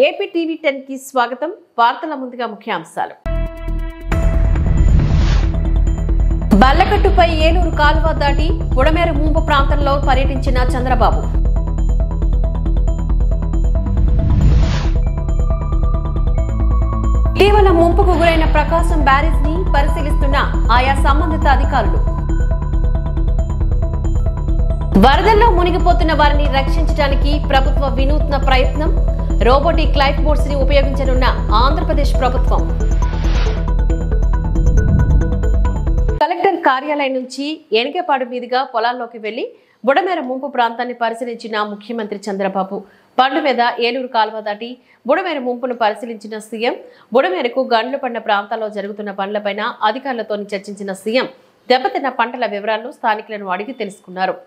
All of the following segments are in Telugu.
ఏపీ టీవీ 10 కి స్వాగతం. వార్తల ముందుగా ముఖ్యాంశాలు. బల్లకట్టుపై ఏలూరు కాలువ దాటి బుడమేరు ముంపు ప్రాంతంలో పర్యటించిన చంద్రబాబు. ఇటీవల ముంపుకు గురైన ప్రకాశం బ్యారేజ్ ని పరిశీలిస్తున్న ఆయా సంబంధిత అధికారులు. వరదల్లో మునిగిపోతున్న వారిని రక్షించడానికి ప్రభుత్వ వినూత్న ప్రయత్నం. రోబోటిక్ లైఫ్ బోట్స్ ని ఉపయోగించనున్న ఆంధ్రప్రదేశ్ ప్రభుత్వం. కలెక్టర్ కార్యాలయం నుంచి ఎనకేపాడు మీదుగా పొలాల్లోకి వెళ్లి బుడమేర ముంపు ప్రాంతాన్ని పరిశీలించిన ముఖ్యమంత్రి చంద్రబాబు. పండు మీద ఏలూరు కాలువ దాటి బుడమేర ముంపును పరిశీలించిన సీఎం. బుడమేరకు గండ్లు పడిన ప్రాంతాల్లో జరుగుతున్న పనులపైన అధికారులతో చర్చించిన సీఎం దెబ్బతిన్న పంటల వివరాలను స్థానికులను అడిగి తెలుసుకున్నారు.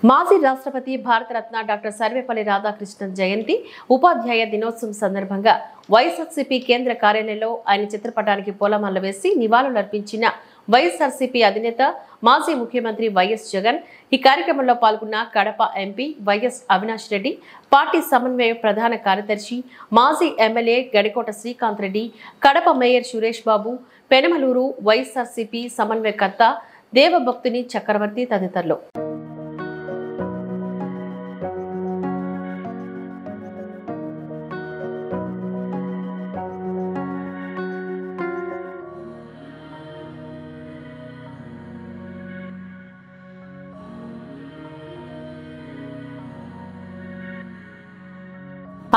మాజీ రాష్ట్రపతి భారతరత్న డాక్టర్ సర్వేపల్లి రాధాకృష్ణన్ జయంతి ఉపాధ్యాయ దినోత్సవం సందర్భంగా వైఎస్ఆర్సీపీ కేంద్ర కార్యాలయంలో ఆయన చిత్రపటానికి పూలమాలలు వేసి నివాళులర్పించిన వైఎస్ఆర్సీపీ అధినేత మాజీ ముఖ్యమంత్రి వైఎస్ జగన్. ఈ కార్యక్రమంలో పాల్గొన్న Kadapa MP YS Avinash Reddy, party సమన్వయ ప్రధాన కార్యదర్శి మాజీ ఎమ్మెల్యే గడికోట శ్రీకాంత్ రెడ్డి, కడప మేయర్ సురేష్ బాబు, పెనమలూరు వైఎస్ఆర్సీపీ సమన్వయకర్త దేవభక్తుని చక్రవర్తి తదితరులు.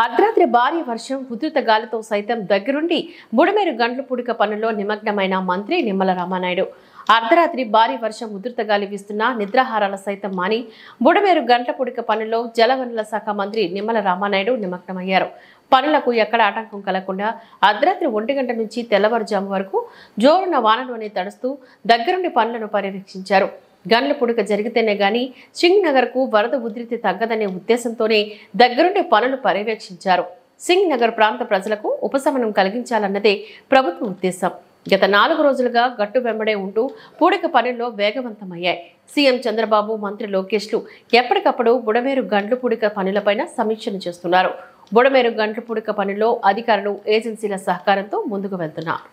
అర్ధరాత్రి భారీ వర్షం, ఉధృత గాలితో సైతం దగ్గరుండి బుడమేరు గండ్లు పుడక పనుల్లో నిమగ్నమైన మంత్రి నిమ్మల రామానాయుడు. అర్ధరాత్రి భారీ వర్షం, ఉధృత గాలి వీస్తున్నా నిద్రాహారాల సైతం మాని బుడమేరు గండ్ల పుడక పనుల్లో జలవనరుల శాఖ మంత్రి నిమ్మల రామానాయుడు నిమగ్నమయ్యారు. పనులకు ఎక్కడ ఆటంకం కలగకుండా అర్ధరాత్రి 1 గంట నుంచి తెల్లవారుజాము వరకు జోరున వానలోనే తడుస్తూ దగ్గరుండి పనులను పర్యవేక్షించారు. గండ్ల పుడక జరిగితేనే గాని సింగ్ నగర్ కు వరద ఉధృతి తగ్గదనే ఉద్దేశంతోనే దగ్గరుండి పనులు పర్యవేక్షించారు. సింగ్ నగర్ ప్రాంత ప్రజలకు ఉపశమనం కలిగించాలన్నదే ప్రభుత్వ ఉద్దేశం. గత 4 రోజులుగా గట్టు వెంబడే ఉంటూ పూడిక పనుల్లో వేగవంతమయ్యాయి. సీఎం చంద్రబాబు, మంత్రి లోకేష్లు ఎప్పటికప్పుడు బుడమేరు గండ్లు పూడిక పనులపైన సమీక్షలు చేస్తున్నారు. బుడమేరు గండ్లు పూడిక పనుల్లో అధికారులు, ఏజెన్సీల సహకారంతో ముందుకు వెళ్తున్నారు.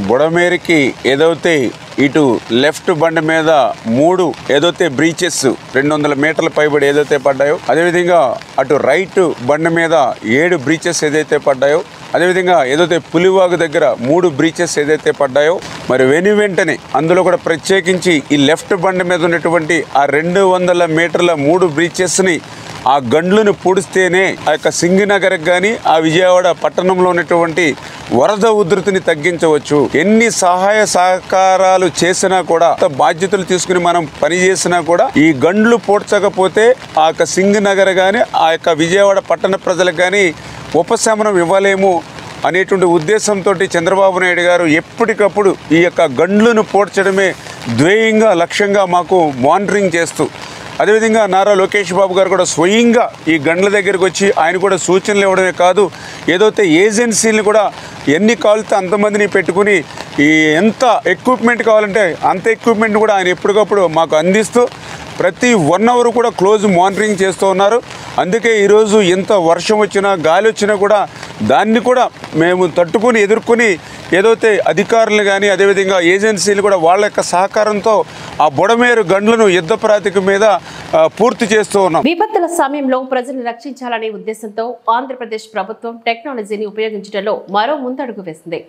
బుడమేరుకి ఏదైతే ఇటు లెఫ్ట్ బండి మీద 3 ఏదైతే బ్రీచెస్ 200 మీటర్ల పైబడి ఏదైతే పడ్డాయో, అదేవిధంగా అటు రైట్ బండి మీద 7 బ్రీచెస్ ఏదైతే పడ్డాయో, అదేవిధంగా ఏదైతే పులివాగు దగ్గర 3 బ్రీచెస్ ఏదైతే పడ్డాయో, మరి వెంటనే అందులో కూడా ప్రత్యేకించి ఈ లెఫ్ట్ బండి మీద ఉన్నటువంటి ఆ 200 మీటర్ల 3 బ్రీచెస్ని ఆ గండ్లను పూడిస్తేనే ఆ యొక్క సింగినగర్కి కానీ ఆ విజయవాడ పట్టణంలో ఉన్నటువంటి వరద ఉధృతిని తగ్గించవచ్చు. ఎన్ని సహాయ సహకారాలు చేసినా కూడా, బాధ్యతలు తీసుకుని మనం పనిచేసినా కూడా ఈ గండ్లు పూడ్చకపోతే ఆ యొక్క సింగినగర్ కానీ ఆ యొక్క విజయవాడ పట్టణ ప్రజలకు కానీ ఉపశమనం ఇవ్వలేము అనేటువంటి ఉద్దేశంతో చంద్రబాబు నాయుడు గారు ఎప్పటికప్పుడు ఈ యొక్క గండ్లను పూడ్చడమే ధ్యేయంగా, లక్ష్యంగా మాకు మానిటరింగ్ చేస్తూ, అదేవిధంగా నారా లోకేష్ బాబు గారు కూడా స్వయంగా ఈ గండ్ల దగ్గరికి వచ్చి ఆయన కూడా సూచనలు ఇవ్వడమే కాదు, ఏదైతే ఏజెన్సీలను కూడా ఎన్ని కావాలితే అంతమందిని పెట్టుకుని ఈ ఎంత ఎక్విప్మెంట్ కావాలంటే అంత ఎక్విప్మెంట్ కూడా ఆయన ఎప్పటికప్పుడు మాకు అందిస్తూ ప్రతి 1 అవర్ కూడా క్లోజ్ మానిటరింగ్ చేస్తూ ఉన్నారు. అందుకే ఈరోజు ఎంత వర్షం వచ్చినా, గాలి వచ్చినా కూడా దాన్ని కూడా మేము తట్టుకుని ఎదుర్కొని ఏదైతే అధికారులు కానీ అదేవిధంగా ఏజెన్సీలు కూడా వాళ్ళ యొక్క సహకారంతో ఆ బుడమేరు గండ్లను యుద్ధ ప్రాతిపదిక మీద పూర్తి చేస్తూ ఉన్నాం. విపత్తుల సమయంలో ప్రజలను రక్షించాలనే ఉద్దేశంతో ఆంధ్రప్రదేశ్ ప్రభుత్వం టెక్నాలజీని ఉపయోగించడంలో మరో ముందడుగు వేసింది.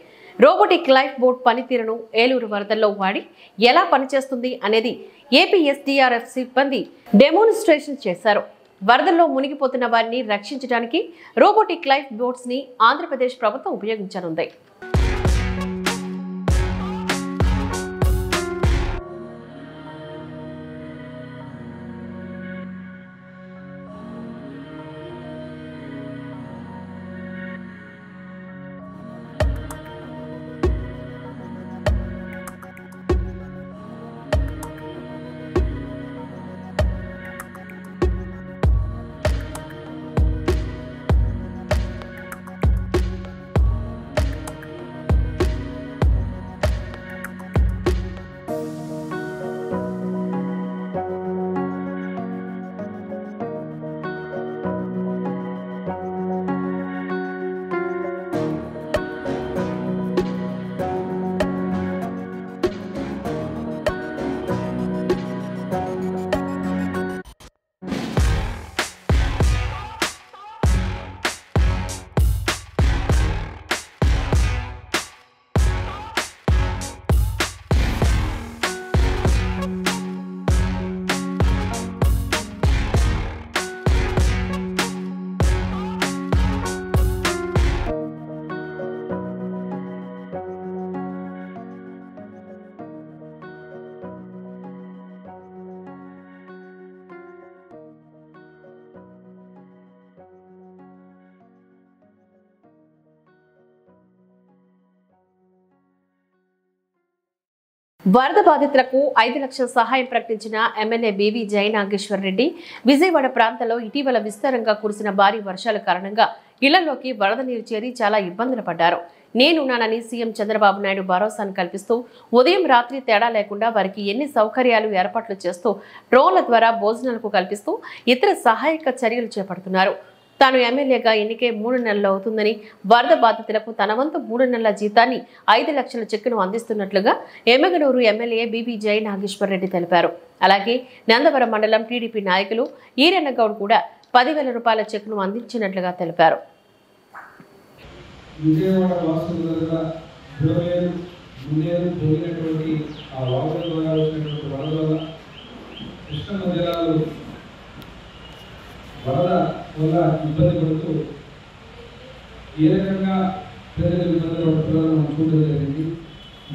రోబోటిక్ లైఫ్ బోట్ పనితీరును ఏలూరు వరదల్లో వాడి ఎలా పనిచేస్తుంది అనేది ఏపీ ఎస్డీఆర్ఎఫ్ సిబ్బంది డెమోన్స్ట్రేషన్ చేశారు. వరదల్లో మునిగిపోతున్న వారిని రక్షించడానికి రోబోటిక్ లైఫ్ బోట్స్ ని ఆంధ్రప్రదేశ్ ప్రభుత్వం ఉపయోగించనుంది. వరద బాధితులకు 5 లక్షల సహాయం ప్రకటించిన ఎమ్మెల్యే బీవీ జై నాగేశ్వర్ రెడ్డి విజయవాడ ప్రాంతంలో ఇటీవల విస్తారంగా కురిసిన భారీ వర్షాల కారణంగా ఇళ్లలోకి వరద నీరు చేరి చాలా ఇబ్బందులు పడ్డారు. నేనున్నానని సీఎం చంద్రబాబు నాయుడు భరోసాను కల్పిస్తూ ఉదయం రాత్రి తేడా లేకుండా వారికి ఎన్ని సౌకర్యాలు ఏర్పాట్లు చేస్తూ డ్రోన్ల ద్వారా భోజనాలకు కల్పిస్తూ ఇతర సహాయక చర్యలు చేపడుతున్నారు. తాను ఎమ్మెల్యేగా ఎన్నికే 3 నెలలు అవుతుందని వరద బాధితులకు తన వంతు 3 నెలల జీతాన్ని 5 లక్షల చెక్కును అందిస్తున్నట్లుగా ఎమ్మెగనూరు ఎమ్మెల్యే బీబీ జై నాగేశ్వర్ రెడ్డి తెలిపారు. అలాగే నందవరం మండలం టీడీపీ నాయకులు ఈరన్నగౌడ్ కూడా 10,000 రూపాయల చెక్కును అందించినట్లుగా తెలిపారు. విజయవాడ వాసులుగా పోయినటువంటి ఆ వాగుల ద్వారా వచ్చినటువంటి వరద వల్ల కృష్ణ జలాలు వరద వల్ల ఇబ్బంది పడుతూ ఏ రకంగా ప్రజలు ఇబ్బంది పడుతున్నారో మనం చూడడం జరిగింది.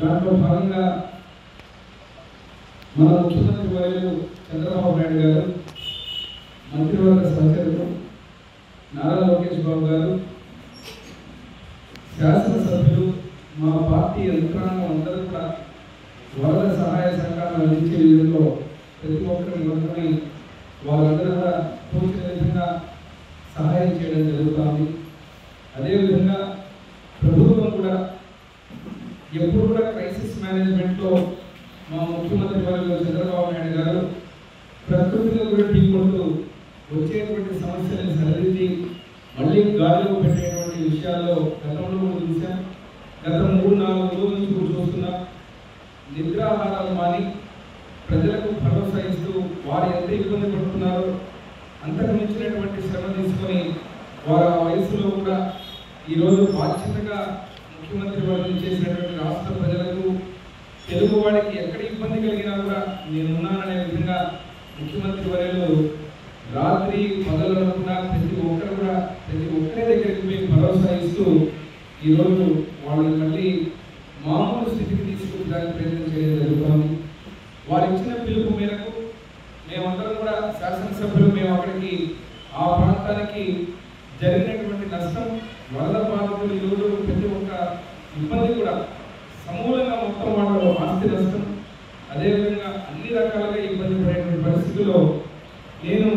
దాంట్లో భాగంగా మన ముఖ్యమంత్రి వర్యులు చంద్రబాబు నాయుడు గారు, మంత్రివర్గ సహచరులు నారా లోకేష్ బాబు గారు, శాసనసభ్యులు, మా పార్టీ యంత్రాంగం అందరూ కూడా వరద సహాయ సహకారం అందించే విధంలో ప్రతి ఒక్కరిని మొదలుకొని వాళ్ళందరూ కూడా తోచిన విధంగా సహాయం చేయడం జరుగుతుంది. అదేవిధంగా ప్రభుత్వం కూడా ఎప్పుడు కూడా క్రైసిస్ మేనేజ్మెంట్లో మా ముఖ్యమంత్రి వర్యులు చంద్రబాబు నాయుడు గారు ప్రకృతిలో కూడా ఢీకొడుతూ వచ్చేటువంటి సమస్యలను సరిదిద్ది మళ్ళీ గాలిలో పెట్టేటువంటి విషయాల్లో గతంలో కూడా చూసాం. గత 3-4 రోజుల నుంచి కూడా చూస్తున్నాం. నిద్రాహారాలు మాని ప్రజలకు భరోసా ఇస్తూ వారు ఎంత ఇబ్బంది పడుతున్నారో అంతకు మించినటువంటి శ్రమ తీసుకొని వారు ఆ వయసులో కూడా ఈరోజు బాధ్యతగా ముఖ్యమంత్రి వర్యులు చేసినటువంటి రాష్ట్ర ప్రజలకు, తెలుగు వాడికి ఎక్కడ ఇబ్బంది కలిగినా కూడా నేనున్నాననే విధంగా ముఖ్యమంత్రి వర్యులు రాత్రి పగలనుకున్నా ప్రతి ఒక్కరి దగ్గరికి పోయి భరోసా ఇస్తూ ఈరోజు వాళ్ళని మళ్ళీ మామూలు స్థితికి తీసుకుంటానికి ప్రయత్నం చేయడం జరుగుతుంది. వారు ఇచ్చిన పిలుపు మేరకు మేమందరం కూడా శాసనసభ్యులు మేము అక్కడికి ఆ ప్రాంతానికి జరిగినటువంటి నష్టం, వరద బాధితులు ఈరోజు ప్రతి ఒక్క ఇబ్బంది కూడా సమూలంగా మొత్తం వాళ్ళ ఆస్తి నష్టం, అదేవిధంగా అన్ని రకాలుగా ఇబ్బంది పడేటువంటి పరిస్థితుల్లో నేను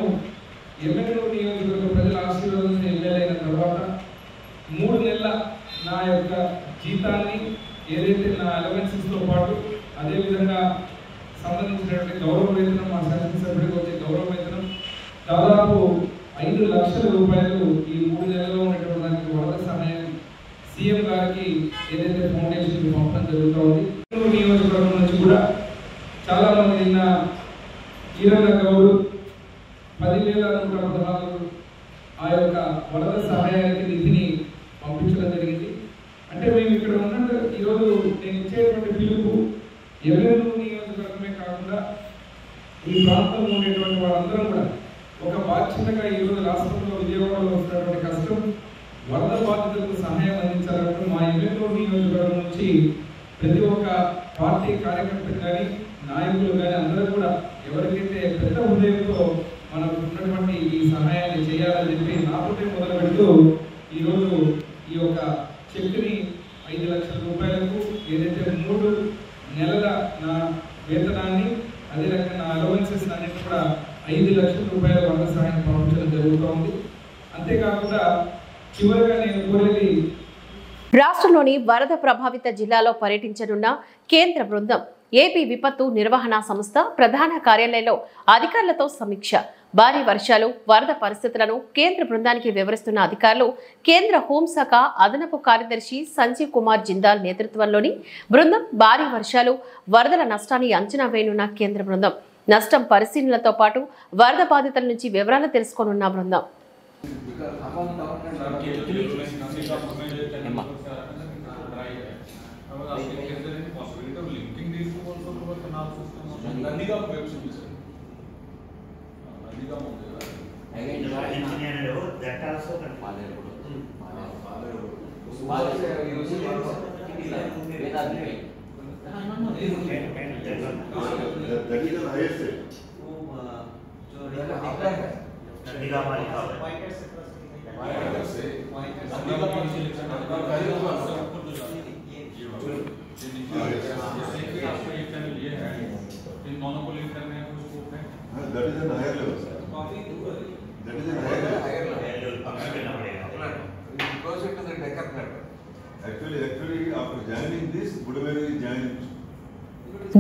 ఎమ్మెగనూరు నియోజకవర్గ ప్రజల ఆశీర్వాదంతో ఎమ్మెల్యే అయిన తర్వాత 3 నెలల నా యొక్క జీతాన్ని ఏదైతే నా అలవెన్సెస్తో పాటు అదేవిధంగా సంబంధించినటువంటి గౌరవ వేతనం, మా శాసనసభ్యుడికి వచ్చే గౌరవ వేతనం దాదాపు 5 లక్షల రూపాయలు ఈ 3 నెలల్లో ఉన్నటువంటి దానికి వరద సహాయం సీఎం గారికి ఏదైతే ఫౌండేషన్ పంపడం జరుగుతుంది. నియోజకవర్గం నుంచి కూడా చాలా మంది నిన్న ఈరన్నగౌడ్ 10,116 ఆ యొక్క వరద సహాయానికి నిధిని పంపించడం జరిగింది. అంటే మేము ఇక్కడ ఉన్నట్టు ఈరోజు నేను ఇచ్చేటువంటి పిలుపు ఎమ్మెల్యేలు నియోజకవర్గమే కాకుండా ఈ ప్రాంతంలో ఉండేటువంటి వాళ్ళందరూ కూడా ఒక బాధ్యతగా ఈరోజు రాష్ట్రంలో విజయవాడలో వస్తున్నటువంటి కష్టం వరద బాధితులకు సహాయం అందించాలంటూ మా ఎమ్మెల్యేలు నియోజకవర్గం నుంచి ప్రతి ఒక్క పార్టీ కార్యకర్తలు కానీ నాయకులు కానీ అందరూ కూడా ఎవరికైతే పెద్ద హృదయంతో మనకు ఉన్నటువంటి ఈ సహాయాన్ని చేయాలని చెప్పి నాతోటే మొదలు పెడుతూ ఈరోజు ఈ యొక్క చెక్కుని 5 లక్షల రూపాయలకు ఏదైతే 3 నెలల నా వేతనాన్ని అదే రకంగా నా అలవెన్సెస్ అన్నింటి కూడా 5 లక్షల రూపాయల వరద సహాయం పంపించడం జరుగుతోంది. అంతేకాకుండా చివరిగా నేను కోరేది, రాష్ట్రంలోని వరద ప్రభావిత జిల్లాలో పర్యటించనున్న కేంద్ర బృందం ఏపీ విపత్తు నిర్వహణ సంస్థ ప్రధాన కార్యాలయంలో అధికారులతో సమీక్ష. భారీ వర్షాలు, వరద పరిస్థితులను కేంద్ర బృందానికి వివరిస్తున్న అధికారులు కేంద్ర హోంశాఖ అదనపు కార్యదర్శి సంజీవ్ కుమార్ జిందాల్ నేతృత్వంలోని బృందం భారీ వర్షాలు, వరదల నష్టాన్ని అంచనా వేయనున్న కేంద్ర బృందం నష్టం పరిశీలనలతో పాటు వరద బాధితుల నుంచి వివరాలు తెలుసుకోనున్న బృందం.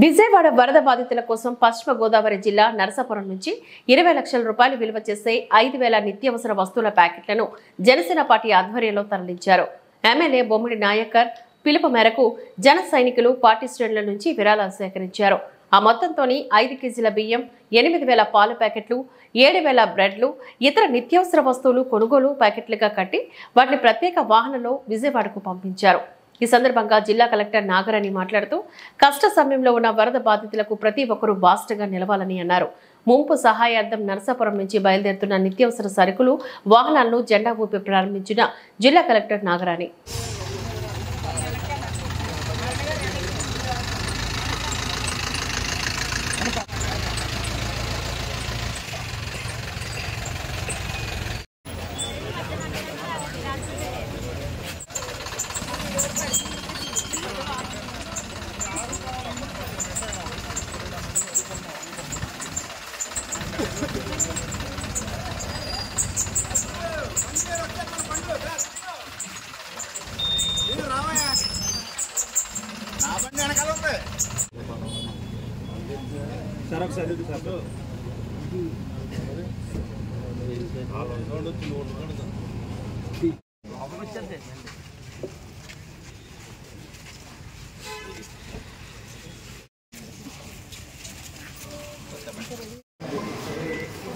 విజయవాడ వరద బాధితుల కోసం పశ్చిమ గోదావరి జిల్లా నరసాపురం నుంచి 20 లక్షల రూపాయలు విలువ చేసే 5,000 నిత్యావసర వస్తువుల ప్యాకెట్లను జనసేన పార్టీ ఆధ్వర్యంలో తరలించారు. ఎమ్మెల్యే బొమ్మిడి నాయకర్ పిలుపు మేరకు జన సైనికులు పార్టీ శ్రేణుల నుంచి విరాళాలు సేకరించారు. ఆ మొత్తంతోని 5 కేజీల బియ్యం, 8,000 పాల ప్యాకెట్లు, 7,000 బ్రెడ్లు, ఇతర నిత్యావసర వస్తువులు కొనుగోలు ప్యాకెట్లుగా కట్టి వాటిని ప్రత్యేక వాహనంలో విజయవాడకు పంపించారు. ఈ సందర్భంగా జిల్లా కలెక్టర్ నాగరాణి మాట్లాడుతూ కష్ట సమయంలో ఉన్న వరద బాధితులకు ప్రతి ఒక్కరూ బాస్టగా నిలవాలని అన్నారు. ముంపు సహాయార్థం నరసాపురం నుంచి బయలుదేరుతున్న నిత్యావసర సరుకులు వాహనాలను జెండా ఊపి ప్రారంభించిన జిల్లా కలెక్టర్ నాగరాణి.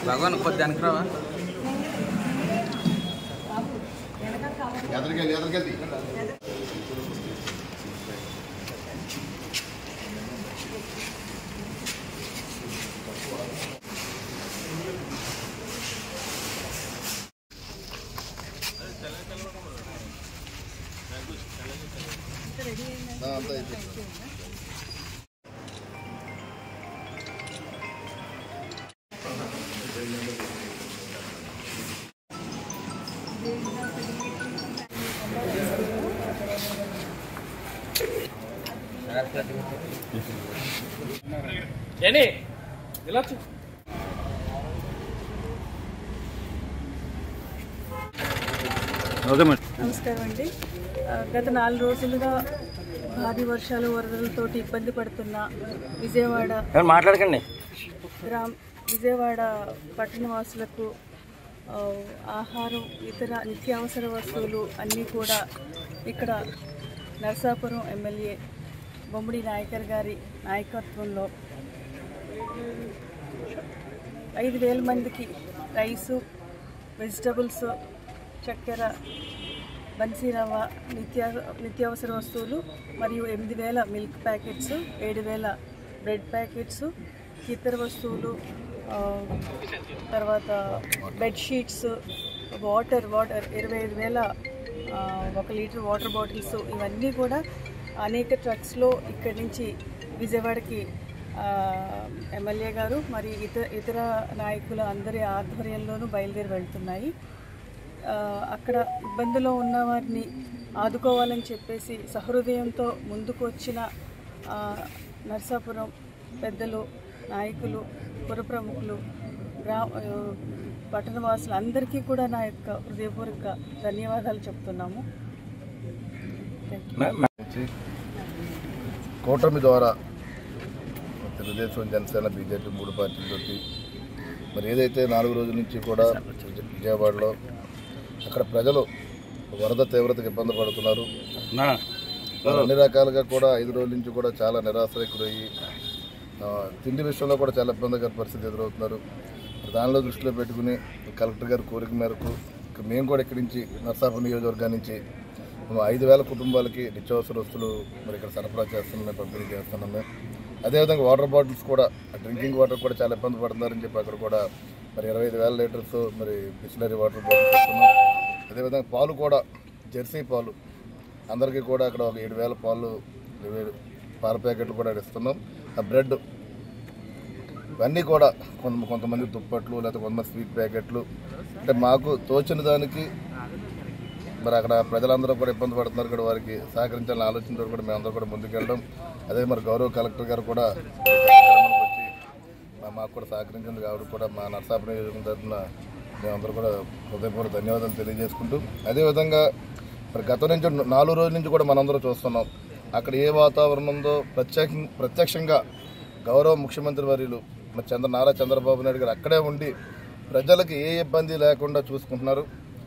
భగవాన్ కొద్దానికి రావా ఎదరికెళ్ళి అంతా నమస్కారం అండి. గత 4 రోజులుగా భారీ వర్షాలు వరదలతో ఇబ్బంది పడుతున్న విజయవాడ పట్టణవాసులకు ఆహారం, ఇతర నిత్యావసర వస్తువులు అన్నీ కూడా ఇక్కడ నరసాపురం ఎమ్మెల్యే బొమ్మిడి నాయకర్ గారి నాయకత్వంలో 5,000 మందికి రైసు, వెజిటబుల్స్, చక్కెర, బన్సీరవ్వ, నిత్యావసర వస్తువులు మరియు 8,000 మిల్క్ ప్యాకెట్స్, 7,000 బ్రెడ్ ప్యాకెట్స్, ఇతర వస్తువులు, తర్వాత bedsheets, water 25,000 1 litre water bottles, ఇవన్నీ కూడా అనేక ట్రక్స్లో ఇక్కడి నుంచి విజయవాడకి ఎమ్మెల్యే గారు మరి ఇతర నాయకుల అందరి ఆధ్వర్యంలోనూ బయలుదేరి వెళ్తున్నాయి. అక్కడ ఇబ్బందులో ఉన్న వారిని ఆదుకోవాలని చెప్పేసి సహృదయంతో ముందుకు వచ్చిన నరసాపురం పెద్దలు, నాయకులు, పుర ప్రముఖులు, పట్టణవాసులు అందరికీ కూడా నా యొక్క హృదయపూర్వక ధన్యవాదాలు చెప్తున్నాము. కూటమి ద్వారా తెలుగుదేశం, జనసేన, బీజేపీ 3 పార్టీలతోటి మరి ఏదైతే 4 రోజుల నుంచి కూడా విజయవాడలో అక్కడ ప్రజలు వరద తీవ్రతకు ఇబ్బంది పడుతున్నారు. అన్ని రకాలుగా కూడా 5 రోజుల నుంచి కూడా చాలా నిరాశ్రయకులయ్యి తిండి విషయంలో కూడా చాలా ఇబ్బందికర పరిస్థితి ఎదురవుతున్నారు. దానిలో దృష్టిలో పెట్టుకుని కలెక్టర్ గారి కోరిక మేరకు మేము కూడా ఇక్కడి నుంచి నరసాపురం నియోజకవర్గం నుంచి 5,000 కుటుంబాలకి నిత్యావసర వస్తువులు మరి ఇక్కడ సరఫరా చేస్తున్నాం, పంపిణీ చేస్తున్నాము. అదేవిధంగా వాటర్ బాటిల్స్ కూడా, డ్రింకింగ్ వాటర్ కూడా చాలా ఇబ్బంది పడుతున్నారని చెప్పి అక్కడ కూడా మరి 25,000 లీటర్స్ మరి బిస్లరీ వాటర్ బాటిల్స్ ఇస్తున్నాం. అదేవిధంగా పాలు కూడా, జెర్సీ పాలు అందరికీ కూడా అక్కడ ఒక 7,000 పాల ప్యాకెట్లు కూడా ఇస్తున్నాం. ఆ బ్రెడ్ ఇవన్నీ కూడా కొంతమంది దుప్పట్లు, లేకపోతే కొంతమంది స్వీట్ ప్యాకెట్లు, అంటే మాకు తోచిన దానికి మరి అక్కడ ప్రజలందరూ కూడా ఇబ్బంది పడుతున్నారు కూడా వారికి సహకరించాలని ఆలోచనతో కూడా మేమందరూ కూడా ముందుకెళ్ళడం. అదే మరి గౌరవ కలెక్టర్ గారు కూడా వచ్చి మాకు కూడా సహకరించేందుకు ఆవిడ కూడా మా నర్సాపురం నియోజకవర్గం తరఫున మేమందరూ కూడా హృదయపూర్వక ధన్యవాదాలు తెలియజేసుకుంటూ, అదేవిధంగా మరి గత నుంచి 4 రోజుల నుంచి కూడా మనందరం చూస్తున్నాం అక్కడ ఏ వాతావరణం ఉందో ప్రత్యక్షంగా గౌరవ ముఖ్యమంత్రి వర్యులు మరి నారా చంద్రబాబు నాయుడు గారు అక్కడే ఉండి ప్రజలకు ఏ ఇబ్బంది లేకుండా చూసుకుంటున్నారు.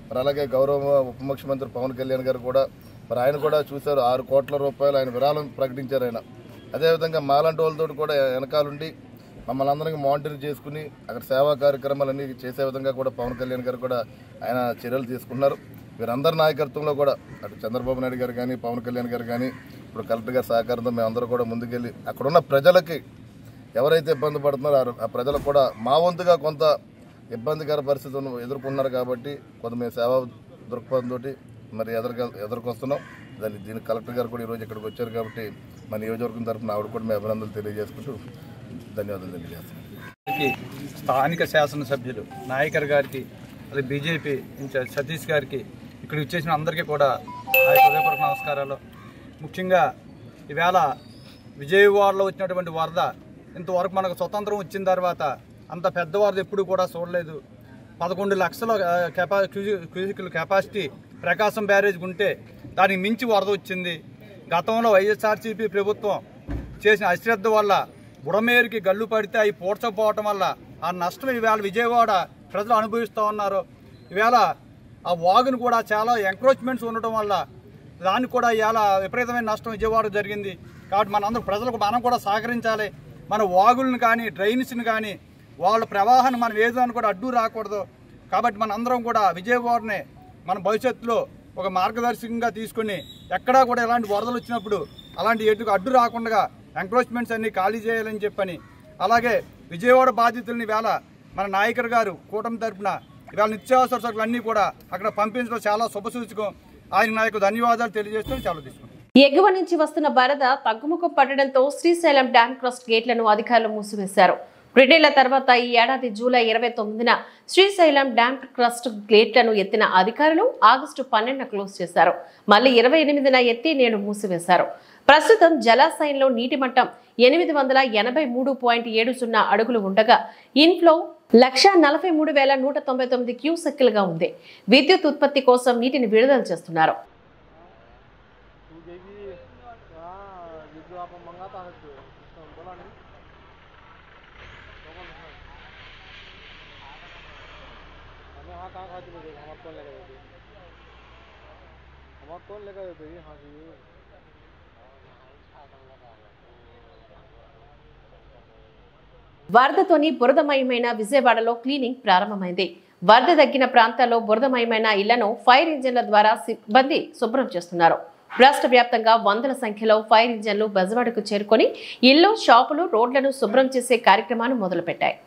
మరి అలాగే గౌరవ ఉప ముఖ్యమంత్రి పవన్ కళ్యాణ్ గారు కూడా మరి ఆయన కూడా చూశారు, 6 కోట్ల రూపాయలు ఆయన విరాళం ప్రకటించారు ఆయన. అదేవిధంగా మాలాంటి వాళ్ళతో కూడా వెనకాలండి మమ్మల్ని అందరికీ మానిటర్ చేసుకుని అక్కడ సేవా కార్యక్రమాలన్నీ చేసే విధంగా కూడా పవన్ కళ్యాణ్ గారు కూడా ఆయన చర్యలు తీసుకున్నారు. వీరందరి నాయకత్వంలో కూడా అటు చంద్రబాబు నాయుడు గారు కానీ పవన్ కళ్యాణ్ గారు కానీ ఇప్పుడు కలెక్టర్ గారి సహకారంతో మేమందరూ కూడా ముందుకెళ్ళి అక్కడున్న ప్రజలకి ఎవరైతే ఇబ్బంది పడుతున్నారో ఆ ప్రజలకు కూడా మా వంతుగా కొంత ఇబ్బందికర పరిస్థితులను ఎదుర్కొన్నారు కాబట్టి కొంత మేము సేవా దృక్పథంతో మరి ఎదుర్కొస్తున్నాం. దీనికి కలెక్టర్ గారు కూడా ఈరోజు ఇక్కడికి వచ్చారు కాబట్టి మన నియోజకవర్గం తరఫున ఆవిడ కూడా మేము అభినందనలు తెలియజేసుకుంటూ ధన్యవాదాలు తెలియజేస్తున్నాం. స్థానిక శాసనసభ్యులు నాయకర్ గారికి అలాగే బీజేపీ ఇన్ఛార్జ్ సతీష్ గారికి ఇక్కడ ఇచ్చేసిన అందరికీ కూడా హృదయపూర్వక నమస్కారాలు. ముఖ్యంగా ఈవేళ విజయవాడలో వచ్చినటువంటి వరద ఇంతవరకు మనకు స్వతంత్రం వచ్చిన తర్వాత అంత పెద్ద వరద ఎప్పుడు కూడా చూడలేదు. 11 లక్షల క్యూసిక్ల కెపాసిటీ ప్రకాశం బ్యారేజ్కి ఉంటే దానికి మించి వరద వచ్చింది. గతంలో వైఎస్ఆర్సీపీ ప్రభుత్వం చేసిన అశ్రద్ధ వల్ల బుడమేరుకి గల్లు పడితే అవి పూడ్చకపోవటం వల్ల ఆ నష్టం ఈవేళ విజయవాడ ప్రజలు అనుభవిస్తూ ఉన్నారు. ఈవేళ ఆ వాగును కూడా చాలా ఎంక్రోచ్మెంట్స్ ఉండటం వల్ల దానికి కూడా ఇవాళ విపరీతమైన నష్టం విజయవాడ జరిగింది. కాబట్టి మనందరూ ప్రజలకు మనం కూడా సహకరించాలి. మన వాగులను కానీ డ్రైన్స్ని కానీ వాళ్ళ ప్రవాహాన్ని మనం ఏదాన్ని కూడా అడ్డు రాకూడదు. కాబట్టి మన అందరం కూడా విజయవాడని మన భవిష్యత్తులో ఒక మార్గదర్శకంగా తీసుకుని ఎక్కడా కూడా ఇలాంటి వరదలు వచ్చినప్పుడు అలాంటి ఎటుకు అడ్డు రాకుండా ఎంక్రోచ్మెంట్స్ అన్నీ ఖాళీ చేయాలని చెప్పని, అలాగే విజయవాడ బాధితుల్ని వేళ మన నాయకర్ గారు కూటమి తరఫున ఇవాళ నిత్యావసర సరుకులు అన్నీ కూడా అక్కడ పంపించడం చాలా శుభసూచకం. ఆయన నాయకు ధన్యవాదాలు తెలియజేస్తూ చాలా తీసుకుంటాం. ఎగువ నుంచి వస్తున్న వరద తగ్గుముఖం పడడంతో శ్రీశైలం డ్యాం క్రస్ట్ గేట్లను అధికారులు మూసివేశారు. 2 ఏళ్ల తర్వాత ఈ ఏడాది జూలై 29న శ్రీశైలం డ్యాం క్రస్ట్ గేట్లను ఎత్తిన అధికారులు ఆగస్టు 12న క్లోజ్ చేశారు. మళ్లీ 28న ఎత్తి నేడు మూసివేశారు. ప్రస్తుతం జలాశయంలో నీటి మట్టం 883.70 అడుగులు ఉండగా ఇన్ఫ్లో 1,43,199 క్యూసెక్కులుగా ఉంది. విద్యుత్ ఉత్పత్తి కోసం నీటిని విడుదల చేస్తున్నారు. వరదతోని బురదమయమైన విజయవాడలో క్లీనింగ్ ప్రారంభమైంది. వరద తగ్గిన ప్రాంతాల్లో బురదమయమైన ఇళ్లను ఫైర్ ఇంజన్ల ద్వారా సిబ్బంది శుభ్రం చేస్తున్నారు. రాష్ట్ర వ్యాప్తంగా వందల సంఖ్యలో ఫైర్ ఇంజన్లు బెజవాడకు చేరుకొని ఇళ్లు, షాపులు, రోడ్లను శుభ్రం చేసే కార్యక్రమాన్ని మొదలుపెట్టాయి.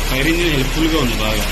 ఫైర్ ఇంజిన్ హెల్ప్ఫుల్గా ఉంది బాగా.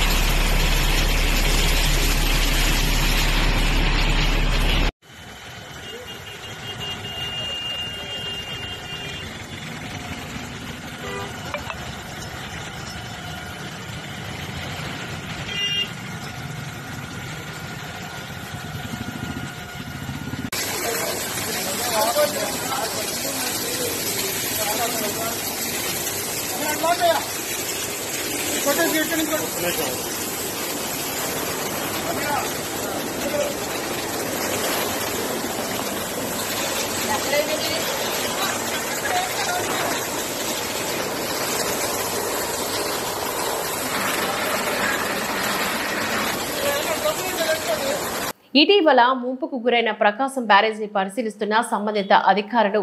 ఇటీవల ముంపుకు గురైన ప్రకాశం బ్యారేజీని పరిశీలిస్తున్న సంబంధిత అధికారులు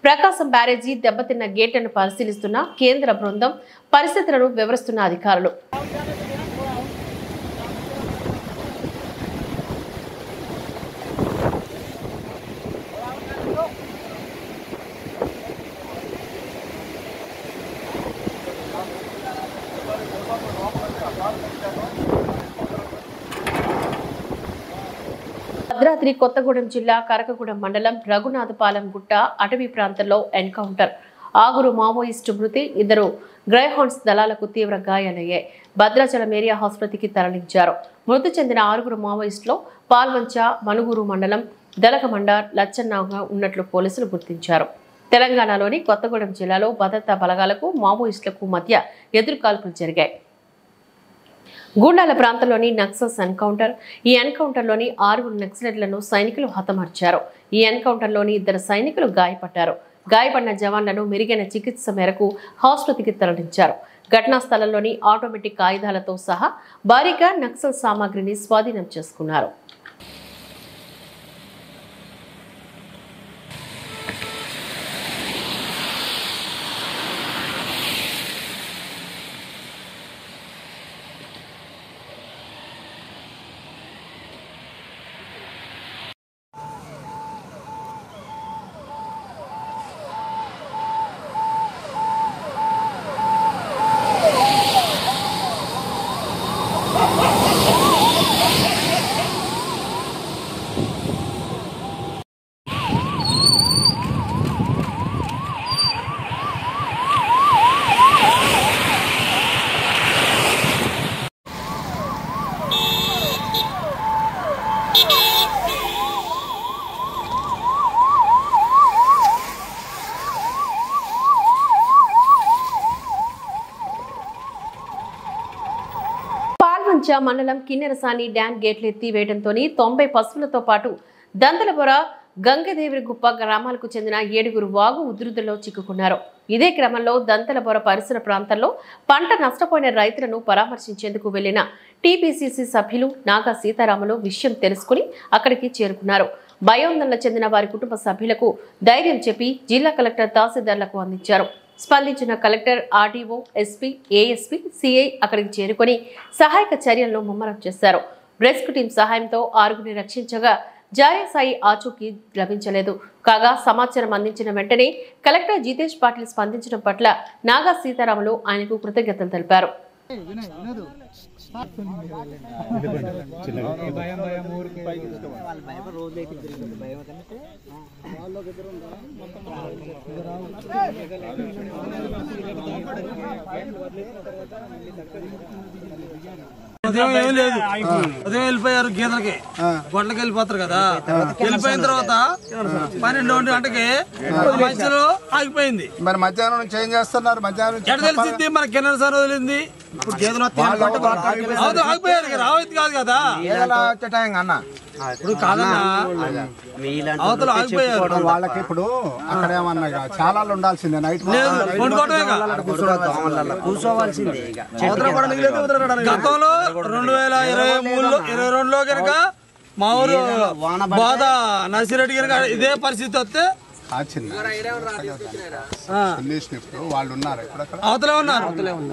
ప్రకాశం బ్యారేజీ దెబ్బతిన్న గేట్లను పరిశీలిస్తున్న కేంద్ర బృందం పరిస్థితులను వివరిస్తున్న అధికారులు భద్రాద్రి కొత్తగూడెం జిల్లా కరకగూడెం మండలం రఘునాథపాలెం గుట్ట అటవీ ప్రాంతంలో ఎన్కౌంటర్ ఆగురు మావోయిస్టు మృతి 2 గ్రైహాండ్స్ దళాలకు తీవ్ర గాయాలయ్యాయి. భద్రాచలం ఏరియా ఆసుపత్రికి తరలించారు. మృతి చెందిన 6 మావోయిస్టులో పాల్వంచ మనుగూరు మండలం దలగమండ లచ్చన్నగా ఉన్నట్లు పోలీసులు గుర్తించారు. తెలంగాణలోని కొత్తగూడెం జిల్లాలో భద్రతా బలగాలకు మావోయిస్టులకు మధ్య ఎదురుకాల్పులు జరిగాయి. గూండాల ప్రాంతంలోని నక్సల్స్ ఎన్కౌంటర్. ఈ ఎన్కౌంటర్లోని 6 నక్సలైట్లను సైనికులు హతమార్చారు. ఈ ఎన్కౌంటర్లోని 2 సైనికులు గాయపడ్డారు. గాయపడిన జవాన్లను మెరుగైన చికిత్స మేరకు ఆసుపత్రికి తరలించారు. ఘటనా స్థలంలోని ఆటోమేటిక్ ఆయుధాలతో సహా భారీగా నక్సల్ సామాగ్రిని స్వాధీనం చేసుకున్నారు. మండలం కిన్నెరసాని డ్యాం గేట్లు ఎత్తివేయడంతో 90 పశువులతో పాటు దంతలబొర గంగదేవిరిగుప్ప గ్రామాలకు చెందిన 7 వాగు ఉధృతిలో చిక్కుకున్నారు. ఇదే క్రమంలో దంతలబొర పరిసర ప్రాంతాల్లో పంట నష్టపోయిన రైతులను పరామర్శించేందుకు వెళ్లిన టీపీసీసీ సభ్యులు నాగా సీతారాములు విషయం తెలుసుకుని అక్కడికి చేరుకున్నారు. భయోందనల చెందిన వారి కుటుంబ సభ్యులకు ధైర్యం చెప్పి జిల్లా కలెక్టర్ తహసీల్దార్లకు అందించారు. స్పందించిన collector, RDO, SP, ASP, CI అక్కడికి చేరుకొని సహాయక చర్యలను ముమ్మరం చేశారు. రెస్క్యూ టీం సహాయంతో 6గురిని రక్షించగా జాయసాయి ఆచూకీ లభించలేదు. కాగా సమాచారం అందించిన వెంటనే కలెక్టర్ జితేష్ పాటిల్ స్పందించడం పట్ల నాగా సీతారాములు ఆయనకు కృతజ్ఞతలు తెలిపారు. ఉదయం ఏం లేదు, ఉదయం వెళ్ళిపోయారు గీతలకి, గొడ్లకి వెళ్ళిపోతారు కదా. వెళ్ళిపోయిన తర్వాత 12 గంటకి మధ్యలో ఆగిపోయింది. మరి మధ్యాహ్నం నుంచి ఏం చేస్తున్నారు? మధ్యాహ్నం ఎక్కడ తెలిసింది? మన కిన్నెర సార్ వదిలింది. ఆగిపోయారు, రావద్దు కాదు కదా. ఇప్పుడు కాదన్నా, అవతల ఆగిపోయారు. వాళ్ళకి ఇప్పుడు అక్కడ ఏమన్నా చాలా ఉండాల్సిందే. నైట్ కూర్చోవాల్సిందే. గతంలో 2022లో కనుక మా ఊరు బాధ నర్సిరెడ్డి కనుక ఇదే పరిస్థితి వస్తే వాళ్ళు ఉన్నారు, అవతలే ఉన్నారు,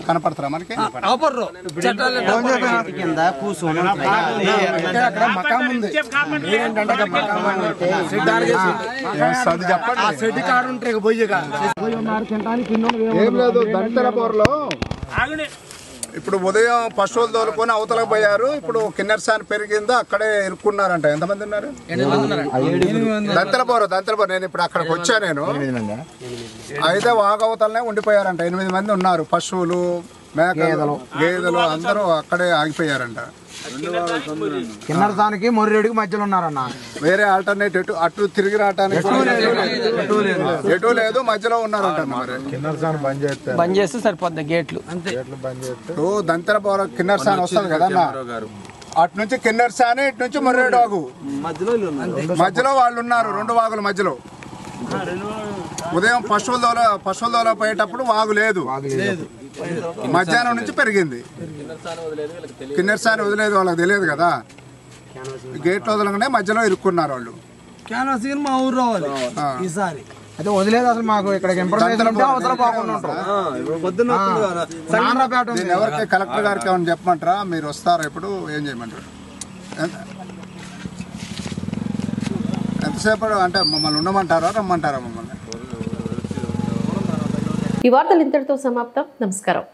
కనపడతారా మనకి? కింద కూర్చొని చెప్పండి. కాడు ఉంటే ఏం లేదు. దంతెరపూర్లో ఇప్పుడు ఉదయం పశువులు తోలుకొని అవతలకు పోయారు. ఇప్పుడు కిన్నెరసాని పెరిగిందో అక్కడే ఇరుక్కున్నారంట. ఎంతమంది ఉన్నారు? దంతెరపూర్. నేను ఇప్పుడు అక్కడికి వచ్చా. నేను అయితే వాగవతలనే ఉండిపోయారంట. 8 మంది ఉన్నారు. పశువులు మేకలు గేదెలు అందరూ అక్కడే ఆగిపోయారంట. కిన్నరసానికి మొర్రేడికి మధ్యలో ఉన్నారన్న. వేరే ఆల్టర్నేట్ అటు తిరిగి రావడానికి ఎటు లేదు, మధ్యలో ఉన్నారంట. మరి కిన్నరసాన్ని బంద్ చేస్తే సరిపోద్ది. గేట్లు బంద్ చేస్తే దంతెరపురం కిన్నెరసాని వస్తుంది కదన్న, అటు నుంచి కిన్నెరసాని, ఇటు నుంచి మొర్రేడు వాగు మధ్యలో వాళ్ళు ఉన్నారు. 2 వాగుల మధ్యలో ఉదయం పశువుల దోల పోయేటప్పుడు వాగు లేదు, మధ్యాహ్నం నుంచి పెరిగింది. కిన్నెరసాని వదిలేదు, వాళ్ళకి తెలియదు కదా. గేట్లు వదలగానే మధ్యలో ఇరుక్కున్నారు వాళ్ళు. మా ఊరు రావాలి ఈసారి అదే వదిలేదు. అసలు మాకు ఇక్కడ ఎవరికి కలెక్టర్ గారికి ఏమైనా చెప్పమంటారా? మీరు వస్తారా? ఇప్పుడు ఏం చేయమంటారు? ఎంతసేపు అంటే మమ్మల్ని ఉండమంటారా, రమ్మంటారా మమ్మల్ని? ఈ వార్తలు ఇంతటితో సమాప్తం. నమస్కారం.